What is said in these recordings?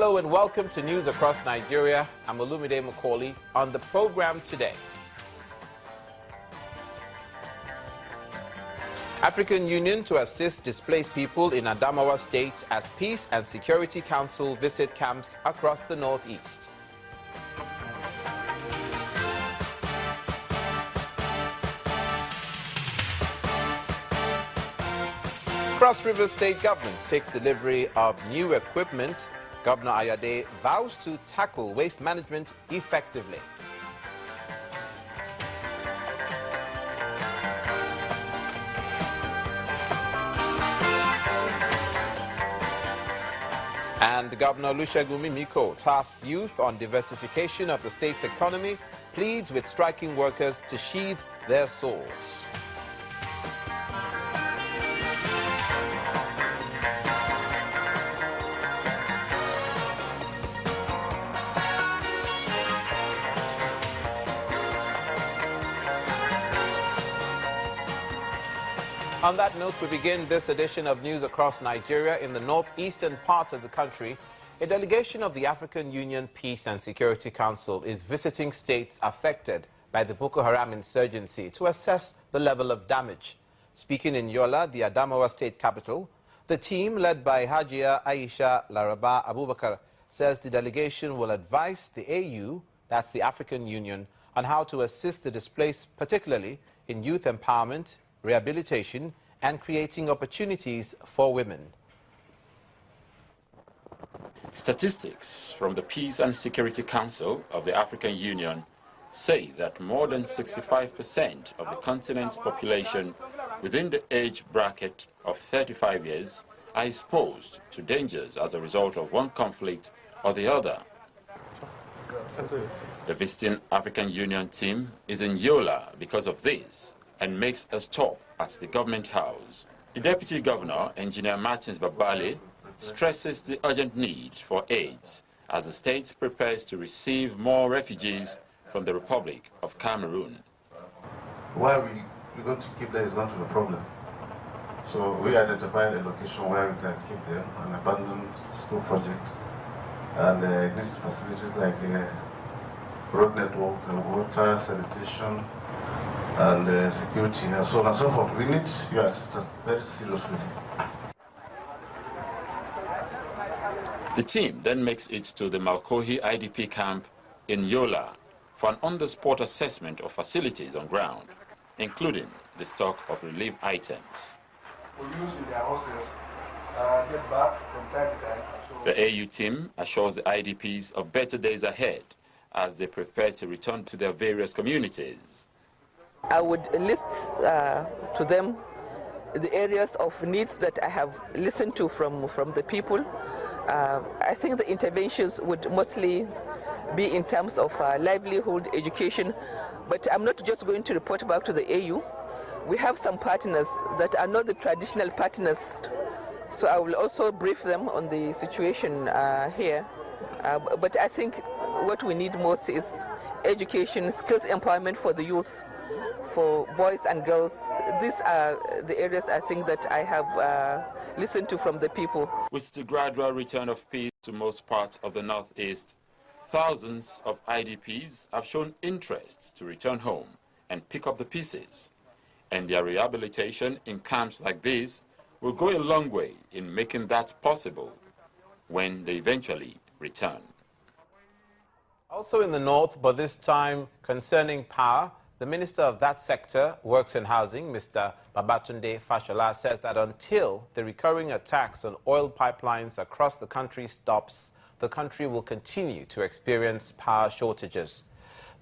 Hello and welcome to News Across Nigeria. I'm Olumide Macaulay. On the program today, African Union to assist displaced people in Adamawa State as Peace and Security Council visit camps across the Northeast. Cross River State Government takes delivery of new equipment. Governor Ayade vows to tackle waste management effectively. And Governor Olusegun Mimiko tasks youth on diversification of the state's economy, pleads with striking workers to sheathe their swords. On that note, we begin this edition of News Across Nigeria. In the northeastern part of the country, a delegation of the African Union Peace and Security Council is visiting states affected by the Boko Haram insurgency to assess the level of damage. Speaking in Yola, the Adamawa state capital, the team led by Hajia Aisha Laraba Abubakar says the delegation will advise the AU, that's the African Union, on how to assist the displaced, particularly in youth empowerment, rehabilitation, and creating opportunities for women. Statistics from the Peace and Security Council of the African Union say that more than 65% of the continent's population within the age bracket of 35 years are exposed to dangers as a result of one conflict or the other. The visiting African Union team is in Yola because of this and makes a stop at the government house. The Deputy Governor, Engineer Martins Babale, stresses the urgent need for aids as the state prepares to receive more refugees from the Republic of Cameroon. Why we're going to keep them is not the problem. So we identified a location where we can keep them, an abandoned school project, and these facilities like road network, water, sanitation, and security, and so on and so forth. We need your assistance very seriously. The team then makes it to the Malkohi IDP camp in Yola for an on-the-spot assessment of facilities on ground, including the stock of relief items. The AU team assures the IDPs of better days ahead as they prepare to return to their various communities. I would list to them the areas of needs that I have listened to from the people. I think the interventions would mostly be in terms of livelihood, education, but I'm not just going to report back to the AU. We have some partners that are not the traditional partners, so I will also brief them on the situation here. But I think what we need most is education, skills empowerment for the youth, for boys and girls. These are the areas I think that I have listened to from the people. With the gradual return of peace to most parts of the Northeast, thousands of IDPs have shown interest to return home and pick up the pieces. And their rehabilitation in camps like this will go a long way in making that possible when they eventually return. Also in the north, but this time concerning power, the Minister of that sector, Works and Housing, Mr. Babatunde Fashola, says that until the recurring attacks on oil pipelines across the country stops, the country will continue to experience power shortages.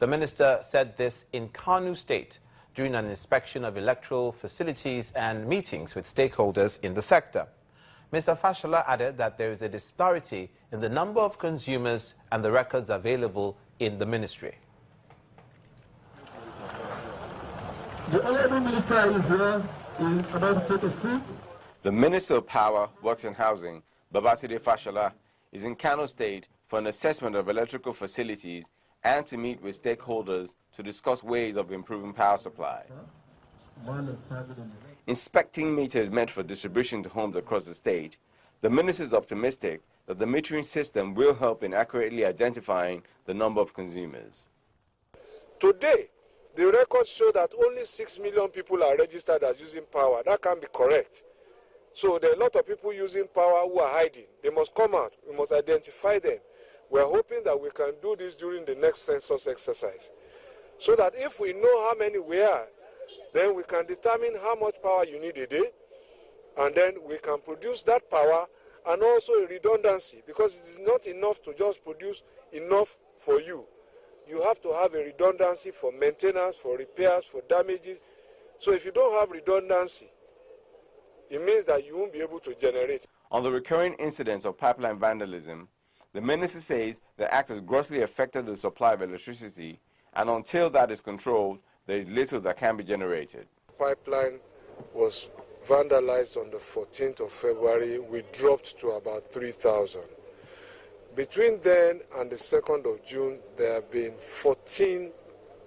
The minister said this in Kano State during an inspection of electoral facilities and meetings with stakeholders in the sector. Mr. Fashola added that there is a disparity in the number of consumers and the records available in the ministry. The Honourable Minister is about to take a seat. The Minister of Power, Works and Housing, Babatunde Fashola, is in Kano State for an assessment of electrical facilities and to meet with stakeholders to discuss ways of improving power supply. Inspecting meters meant for distribution to homes across the state, the minister is optimistic that the metering system will help in accurately identifying the number of consumers. Today, the records show that only 6 million people are registered as using power. That can't be correct. So there are a lot of people using power who are hiding. They must come out. We must identify them. We are hoping that we can do this during the next census exercise, so that if we know how many we are, then we can determine how much power you need a day, and then we can produce that power, and also a redundancy, because it is not enough to just produce enough for you. You have to have a redundancy for maintenance, for repairs, for damages. So if you don't have redundancy, it means that you won't be able to generate. On the recurring incidents of pipeline vandalism, the minister says the act has grossly affected the supply of electricity, and until that is controlled, there is little that can be generated. Pipeline was vandalized on the 14th of February. We dropped to about 3,000. Between then and the 2nd of June, there have been 14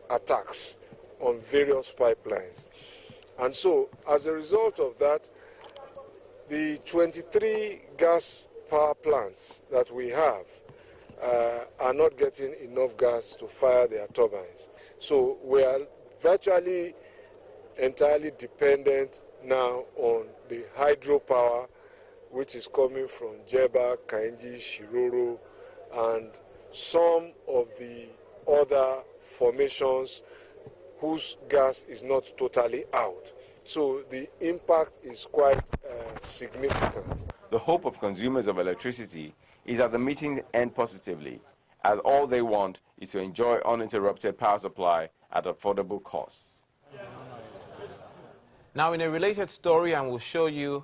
attacks on various pipelines. And so, as a result of that, the 23 gas power plants that we have are not getting enough gas to fire their turbines. So we are virtually entirely dependent now on the hydropower, which is coming from Jeba, Kainji, Shiroro, and some of the other formations whose gas is not totally out. So the impact is quite significant. The hope of consumers of electricity is that the meetings end positively, as all they want is to enjoy uninterrupted power supply at affordable costs. Now, in a related story, and we'll show you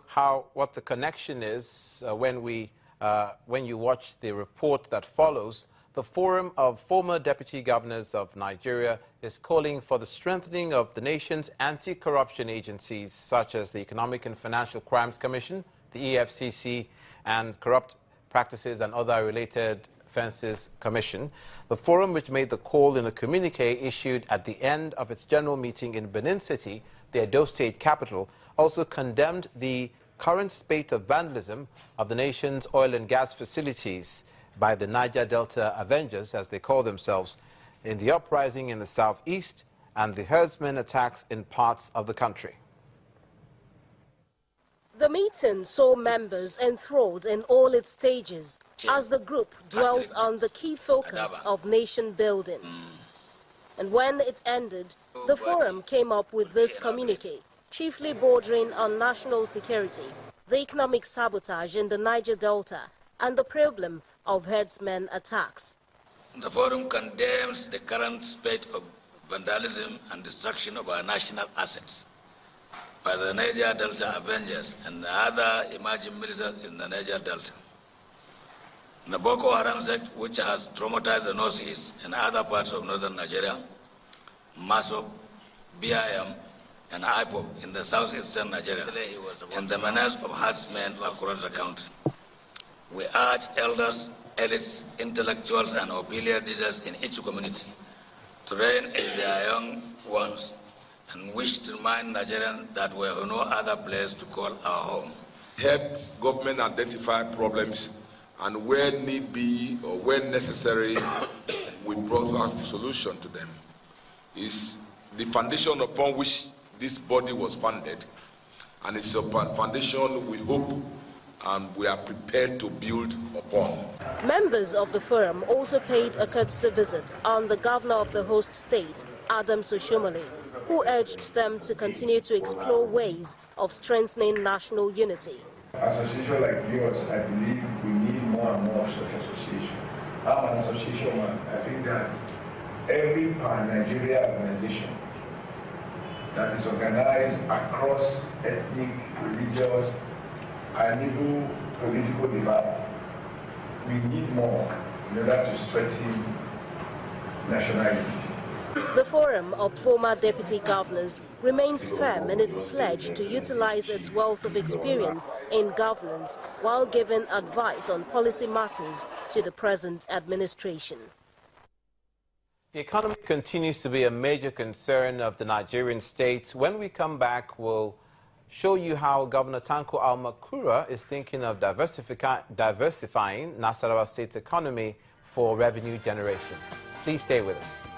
what the connection is when you watch the report that follows. The Forum of Former Deputy Governors of Nigeria is calling for the strengthening of the nation's anti-corruption agencies, such as the Economic and Financial Crimes Commission, the EFCC, and Corrupt Practices and Other Related Offences Commission. The forum, which made the call in a communique issued at the end of its general meeting in Benin City, the Edo State capital, also condemned the current spate of vandalism of the nation's oil and gas facilities by the Niger Delta Avengers, as they call themselves, in the uprising in the southeast and the herdsmen attacks in parts of the country. The meeting saw members enthralled in all its stages as the group dwelt on the key focus of nation building. And when it ended, the forum came up with this communique, chiefly bordering on national security, the economic sabotage in the Niger Delta, and the problem of herdsmen attacks. The forum condemns the current spate of vandalism and destruction of our national assets by the Niger Delta Avengers and the other emerging militants in the Niger Delta. The Boko Haram sect, which has traumatized the Northeast and other parts of northern Nigeria, MASOP, BIM, and IPOP in the southeastern Nigeria, and the menace of herdsmen across the country. We urge elders, elites, intellectuals, and opinion leaders in each community to rein in their young ones and wish to remind Nigerians that we have no other place to call our home. Help government identify problems, and where need be or when necessary, we provide a solution to them. Is the foundation upon which this body was founded, and it's a foundation we hope and we are prepared to build upon. Members of the forum also paid a courtesy visit on the governor of the host state, Adams Oshomole, who urged them to continue to explore ways of strengthening national unity. Association like yours, I believe we need more and more of such association. I'm an association man. I think that every pan-Nigeria organization that is organized across ethnic, religious, and even political divide, we need more in order to strengthen national unity. The Forum of Former Deputy Governors remains firm in its pledge to utilize its wealth of experience in governance while giving advice on policy matters to the present administration. The economy continues to be a major concern of the Nigerian states. When we come back, we'll show you how Governor Tanko Al-Makura is thinking of diversifying Nasarawa State's economy for revenue generation. Please stay with us.